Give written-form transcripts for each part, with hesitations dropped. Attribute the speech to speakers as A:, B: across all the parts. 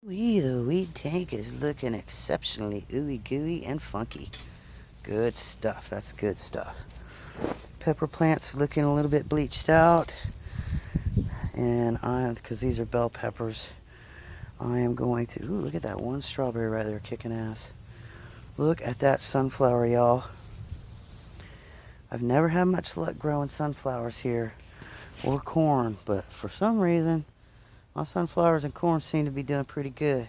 A: The weed tank is looking exceptionally ooey gooey and funky. Good stuff. That's good stuff. Pepper plants looking a little bit bleached out. And because these are bell peppers, I am going to, ooh, look at that one strawberry right there kicking ass. Look at that sunflower, y'all. I've never had much luck growing sunflowers here or corn, but for some reason, my sunflowers and corn seem to be doing pretty good.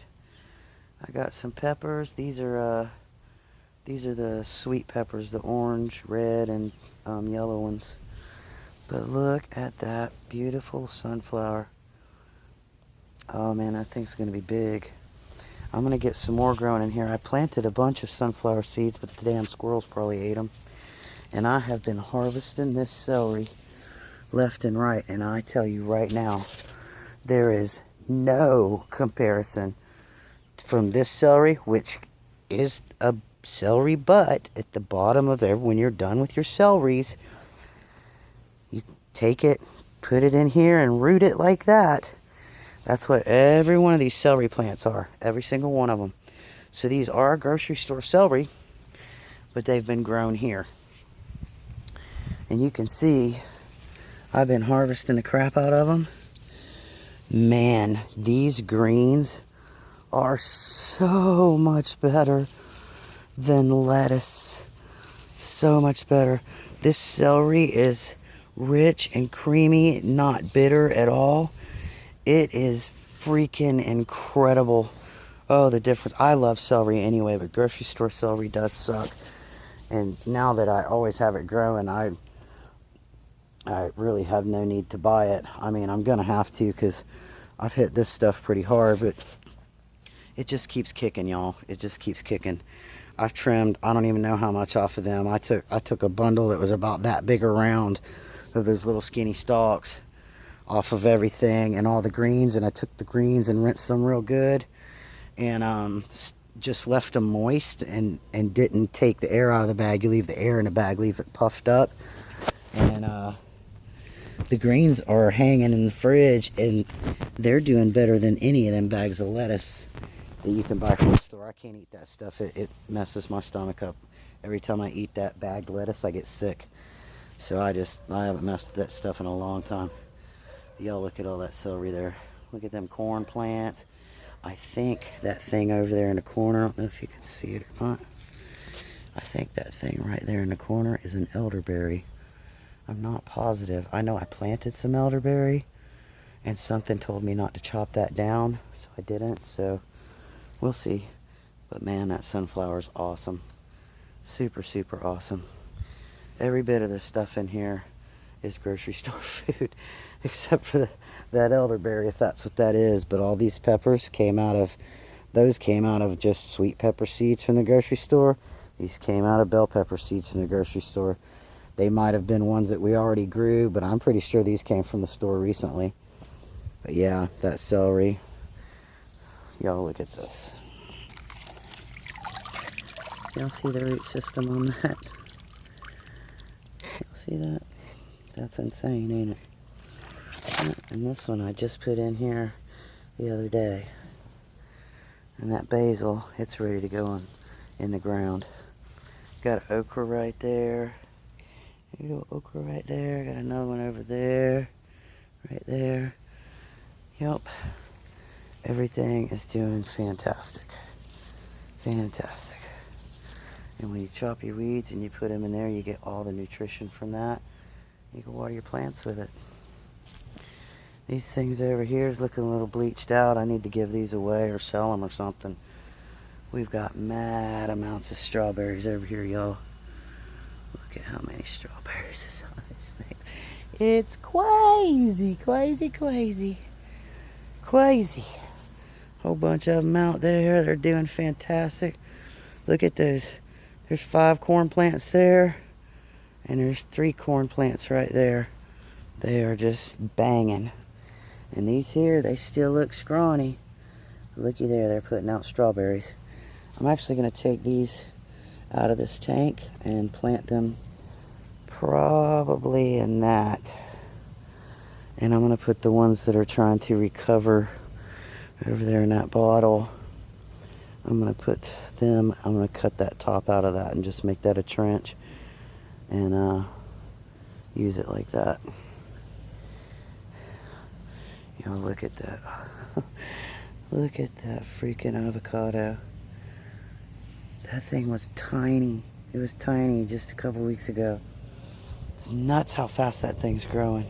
A: I got some peppers. These are the sweet peppers, the orange, red, and yellow ones. But look at that beautiful sunflower. Oh man, that thing's gonna be big. I'm gonna get some more growing in here. I planted a bunch of sunflower seeds, but the damn squirrels probably ate them. And I have been harvesting this celery left and right. And I tell you right now, there is no comparison from this celery, which is a celery butt at the bottom of when you're done with your celeries, you take it, put it in here and root it like that. That's what every one of these celery plants are, every single one of them. So these are grocery store celery, but they've been grown here. And you can see I've been harvesting the crap out of them. Man, these greens are so much better than lettuce. So much better. This celery is rich and creamy, not bitter at all. It is freaking incredible. Oh, the difference. I love celery anyway, but grocery store celery does suck. And now that I always have it growing, I really have no need to buy it. I mean, I'm going to have to because I've hit this stuff pretty hard, but it just keeps kicking, y'all. It just keeps kicking. I've trimmed, I don't even know how much off of them. I took a bundle that was about that big around of those little skinny stalks off of everything and all the greens, and I took the greens and rinsed them real good and just left them moist and didn't take the air out of the bag. You leave the air in the bag, leave it puffed up, and the greens are hanging in the fridge, and they're doing better than any of them bags of lettuce that you can buy from the store. I can't eat that stuff. It messes my stomach up. Every time I eat that bagged lettuce, I get sick. So I haven't messed with that stuff in a long time. Y'all look at all that celery there. Look at them corn plants. I think that thing over there in the corner, I don't know if you can see it or not. I think that thing right there in the corner is an elderberry. I'm not positive. I know I planted some elderberry and something told me not to chop that down, so I didn't. So we'll see. But man, that sunflower is awesome. Super, super awesome. Every bit of the stuff in here is grocery store food, except for that elderberry, if that's what that is. But all these peppers came out of just sweet pepper seeds from the grocery store. These came out of bell pepper seeds from the grocery store. They might have been ones that we already grew, but I'm pretty sure these came from the store recently. But yeah, that celery. Y'all look at this. Y'all see the root system on that? Y'all see that? That's insane, ain't it? And this one I just put in here the other day. And that basil, it's ready to go in the ground. Got an okra right there. There you go, okra right there. Got another one over there. Right there. Yep. Everything is doing fantastic. Fantastic. And when you chop your weeds and you put them in there, you get all the nutrition from that. You can water your plants with it. These things over here is looking a little bleached out. I need to give these away or sell them or something. We've got mad amounts of strawberries over here, y'all. Look at how many strawberries is on these things. It's crazy, crazy, crazy. Crazy. Whole bunch of them out there. They're doing fantastic. Look at those. There's 5 corn plants there. And there's 3 corn plants right there. They are just banging. And these here, they still look scrawny. Looky there, they're putting out strawberries. I'm actually going to take these out of this tank and plant them probably in that. And I'm going to put the ones that are trying to recover over there in that bottle. I'm going to put them, I'm going to cut that top out of that and just make that a trench and use it like that. You know, look at that. Look at that freaking avocado. That thing was tiny. It was tiny just a couple weeks ago. It's nuts how fast that thing's growing.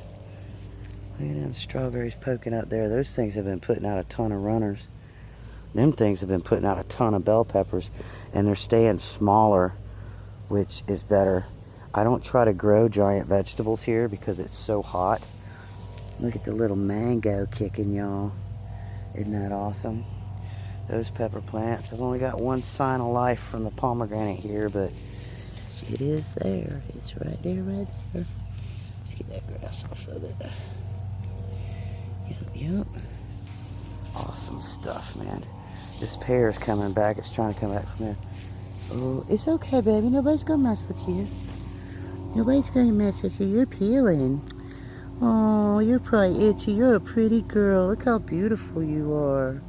A: Look at them strawberries poking up there. Those things have been putting out a ton of runners. Them things have been putting out a ton of bell peppers, and they're staying smaller, which is better. I don't try to grow giant vegetables here because it's so hot. Look at the little mango kicking, y'all. Isn't that awesome? Those pepper plants. I've only got one sign of life from the pomegranate here, but it is there. It's right there, right there. Let's get that grass off of it. Yep. Awesome stuff, man. This pear is coming back. It's trying to come back from there. Oh, it's okay, baby. Nobody's gonna mess with you. Nobody's gonna mess with you. You're peeling. Oh, you're probably itchy. You're a pretty girl. Look how beautiful you are.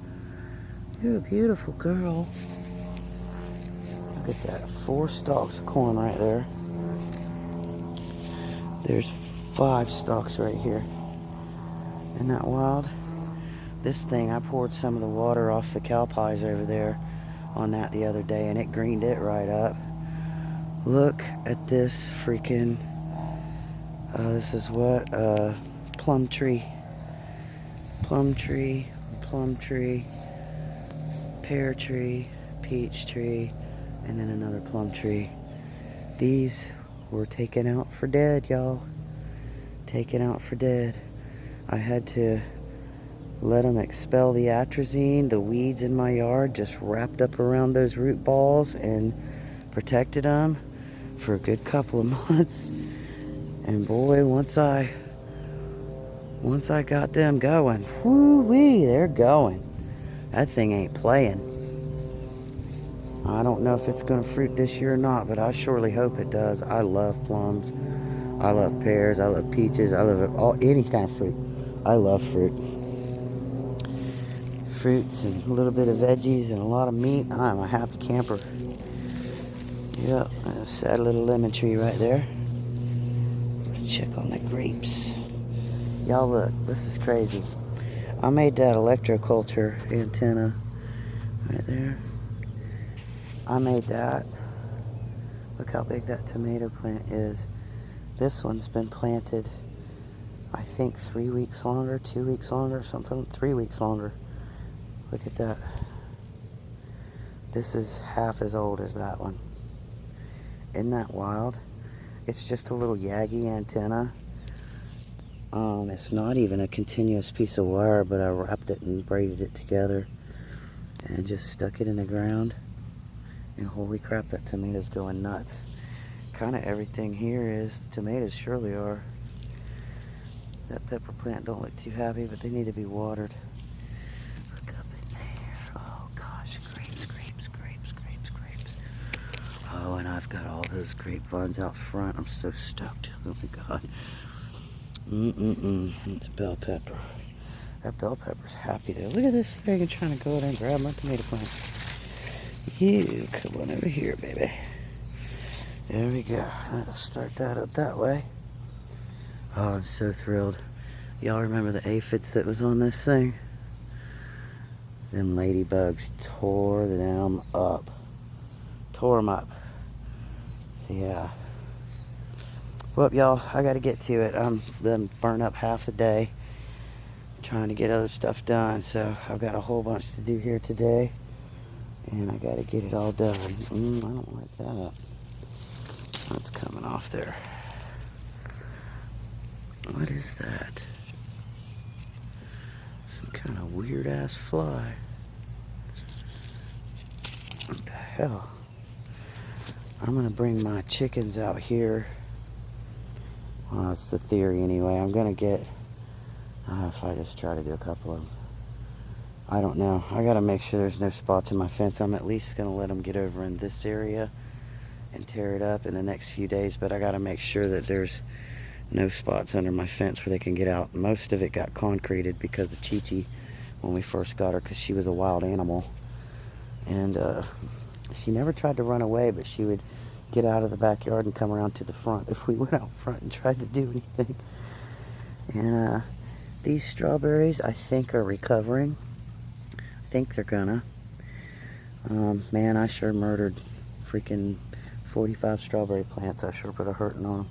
A: You're a beautiful girl. Look at that. 4 stalks of corn right there. There's 5 stalks right here. Isn't that wild? This thing, I poured some of the water off the cow pies over there on that the other day, and it greened it right up. Look at this freaking, this is what? Plum tree. Plum tree, pear tree, peach tree, and then another plum tree. These were taken out for dead, y'all. Taken out for dead. I had to let them expel the atrazine, the weeds in my yard, just wrapped up around those root balls and protected them for a good couple of months. And boy, once I got them going, whoo-wee, they're going. That thing ain't playing. I don't know if it's going to fruit this year or not, but I surely hope it does. I love plums. I love pears. I love peaches. I love any kind of fruit. I love fruit. Fruits and a little bit of veggies and a lot of meat. I'm a happy camper. Yep, a sad little lemon tree right there. Let's check on the grapes. Y'all look, this is crazy. I made that electroculture antenna right there. I made that. Look how big that tomato plant is. This one's been planted, I think 3 weeks longer, 2 weeks longer, something, 3 weeks longer. Look at that. This is half as old as that one. Isn't that wild? It's just a little Yagi antenna. It's not even a continuous piece of wire, but I wrapped it and braided it together and just stuck it in the ground. And holy crap, that tomato's going nuts. Kind of everything here is. The tomatoes surely are. That pepper plant don't look too happy, but they need to be watered. Look up in there. Oh gosh, grapes. Oh, and I've got all those grapevines out front. I'm so stoked. Oh my god. It's a bell pepper. That bell pepper's happy there. Look at this thing trying to go in and grab my tomato plant. You come on over here, baby. There we go. I'll start that up that way. Oh, I'm so thrilled. Y'all remember the aphids that was on this thing? Them ladybugs tore them up. Tore them up. So yeah. Well, y'all, I gotta get to it. I'm done burn up half the day trying to get other stuff done. So I've got a whole bunch to do here today. And I gotta get it all done. I don't like that. That's coming off there. What is that? Some kind of weird ass fly. What the hell? I'm gonna bring my chickens out here. Well, that's the theory anyway. I'm gonna get, if I just try to do a couple of them. I don't know. I gotta make sure there's no spots in my fence. I'm at least gonna let them get over in this area and tear it up in the next few days, but I gotta make sure that there's no spots under my fence where they can get out. Most of it got concreted because of Chi-Chi when we first got her, because she was a wild animal. And she never tried to run away, but she would get out of the backyard and come around to the front if we went out front and tried to do anything. And these strawberries, I think, are recovering. I think they're gonna. Man, I sure murdered freaking 45 strawberry plants. I sure put a hurting on them.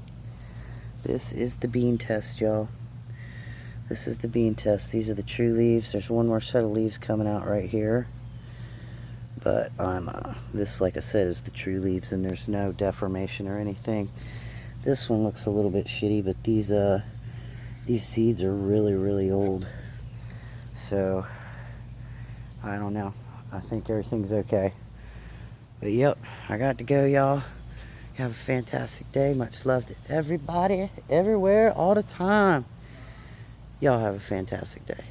A: This is the bean test, y'all. This is the bean test. These are the true leaves. There's one more set of leaves coming out right here. But this, like I said, is the true leaves, and there's no deformation or anything. This one looks a little bit shitty, but these seeds are really, really old. So, I don't know. I think everything's okay. But yep, I got to go, y'all. Have a fantastic day. Much love to everybody, everywhere, all the time. Y'all have a fantastic day.